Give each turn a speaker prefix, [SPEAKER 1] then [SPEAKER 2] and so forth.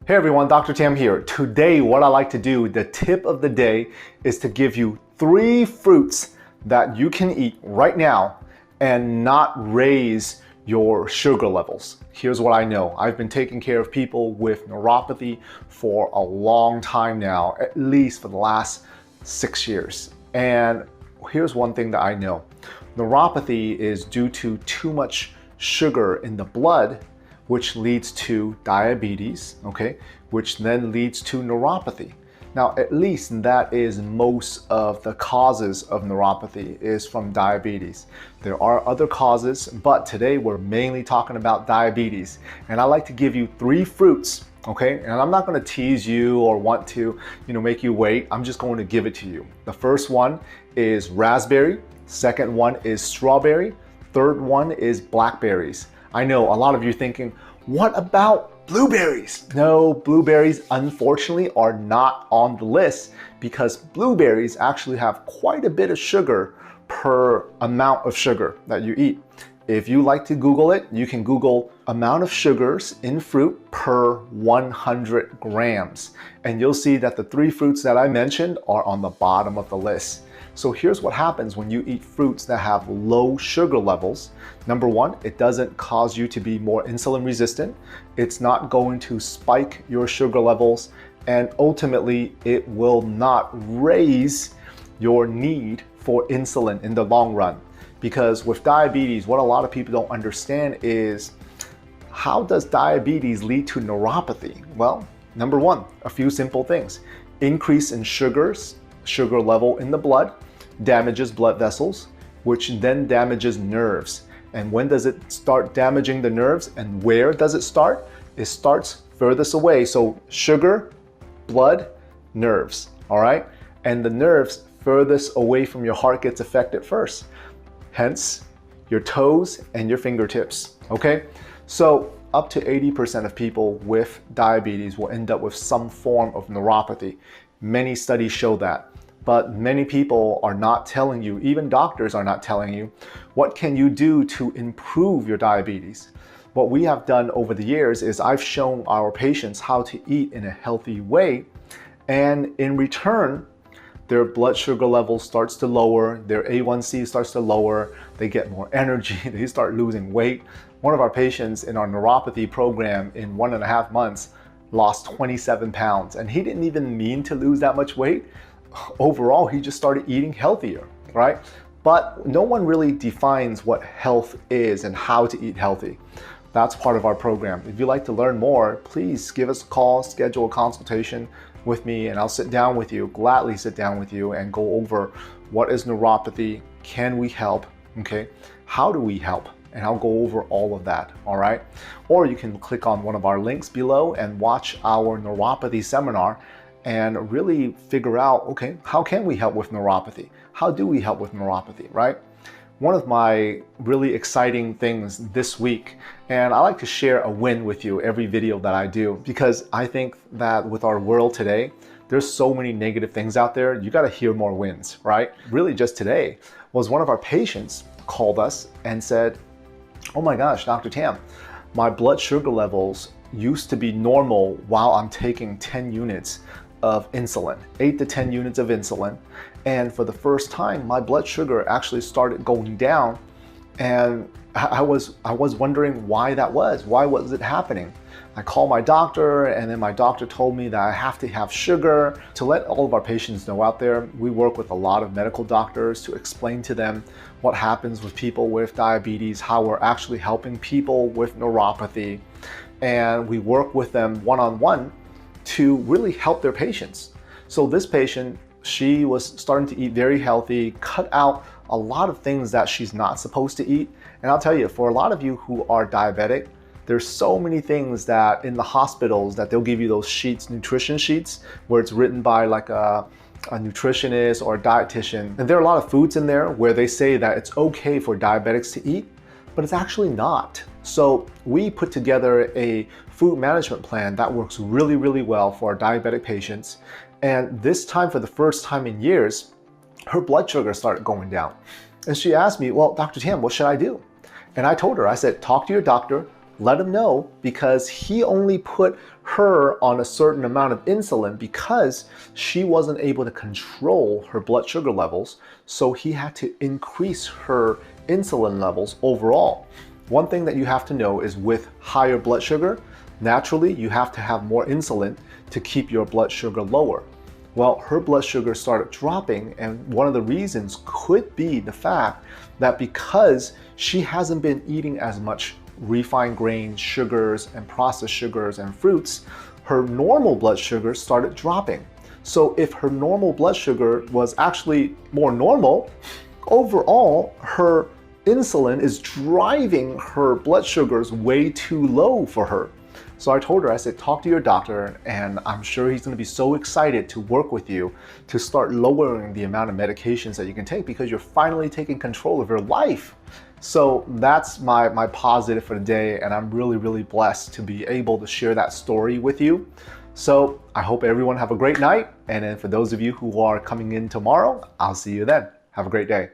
[SPEAKER 1] Hey everyone, Dr. Tam here. Today, what I like to do, the tip of the day, is to give you 3 fruits that you can eat right now and not raise your sugar levels. Here's what I know. I've been taking care of people with neuropathy for a long time now, at least for the last 6 years. And here's one thing that I know. Neuropathy is due to too much sugar in the blood, which leads to diabetes, okay, which then leads to neuropathy. Now, at least that is most of the causes of neuropathy is from diabetes. There are other causes, but today we're mainly talking about diabetes. And I like to give you 3 fruits, okay? And I'm not gonna tease you or want to, make you wait. I'm just going to give it to you. The first one is raspberry. Second one is strawberry. Third one is blackberries. I know a lot of you thinking, what about blueberries? No, blueberries unfortunately are not on the list because blueberries actually have quite a bit of sugar per amount of sugar that you eat. If you like to Google it, you can Google amount of sugars in fruit per 100 grams. And you'll see that the 3 fruits that I mentioned are on the bottom of the list. So here's what happens when you eat fruits that have low sugar levels. Number 1, it doesn't cause you to be more insulin resistant. It's not going to spike your sugar levels, and ultimately it will not raise your need for insulin in the long run. Because with diabetes, what a lot of people don't understand is, how does diabetes lead to neuropathy? Well, number 1, a few simple things. Increase in sugar level in the blood damages blood vessels, which then damages nerves. And when does it start damaging the nerves and where does it start? It starts furthest away. So sugar, blood, nerves, all right? And the nerves furthest away from your heart gets affected first. Hence, your toes and your fingertips, okay? So up to 80% of people with diabetes will end up with some form of neuropathy. Many studies show that. But many people are not telling you, even doctors are not telling you, what can you do to improve your diabetes? What we have done over the years is I've shown our patients how to eat in a healthy way, and in return, their blood sugar level starts to lower, their A1C starts to lower, they get more energy, they start losing weight. One of our patients in our neuropathy program in 1.5 months lost 27 pounds, and he didn't even mean to lose that much weight. Overall, he just started eating healthier, right? But no one really defines what health is and how to eat healthy. That's part of our program. If you'd like to learn more, please give us a call, schedule a consultation with me, and I'll sit down with you, gladly sit down with you and go over what is neuropathy, can we help, okay? How do we help? And I'll go over all of that, all right? Or you can click on one of our links below and watch our neuropathy seminar and really figure out, okay, how can we help with neuropathy? How do we help with neuropathy, right? One of my really exciting things this week, and I like to share a win with you every video that I do, because I think that with our world today, there's so many negative things out there, you gotta hear more wins, right? Really just today was one of our patients called us and said, oh my gosh, Dr. Tam, my blood sugar levels used to be normal while I'm taking 10 units of insulin, 8 to 10 units of insulin. And for the first time, my blood sugar actually started going down. And I was wondering why that was. Why was it happening? I called my doctor, and then my doctor told me that I have to have sugar. To let all of our patients know out there, we work with a lot of medical doctors to explain to them what happens with people with diabetes, how we're actually helping people with neuropathy. And we work with them one-on-one to really help their patients. So this patient, she was starting to eat very healthy, cut out a lot of things that she's not supposed to eat. And I'll tell you, for a lot of you who are diabetic, there's so many things that in the hospitals that they'll give you those sheets, nutrition sheets, where it's written by like a nutritionist or a dietitian. And there are a lot of foods in there where they say that it's okay for diabetics to eat, but it's actually not. So we put together a food management plan that works really, really well for our diabetic patients. And this time, for the first time in years, her blood sugar started going down. And she asked me, well, Dr. Tam, what should I do? And I told her, I said, talk to your doctor, let him know, because he only put her on a certain amount of insulin because she wasn't able to control her blood sugar levels. So he had to increase her insulin levels overall. One thing that you have to know is with higher blood sugar, naturally you have to have more insulin to keep your blood sugar lower. Well, her blood sugar started dropping, and one of the reasons could be the fact that because she hasn't been eating as much refined grains, sugars, and processed sugars and fruits, her normal blood sugar started dropping. So if her normal blood sugar was actually more normal, overall, her insulin is driving her blood sugars way too low for her. So I told her, I said, talk to your doctor, and I'm sure he's gonna be so excited to work with you to start lowering the amount of medications that you can take, because you're finally taking control of your life. So that's my positive for the day, and I'm really, really blessed to be able to share that story with you. So I hope everyone have a great night, and then for those of you who are coming in tomorrow, I'll see you then. Have a great day.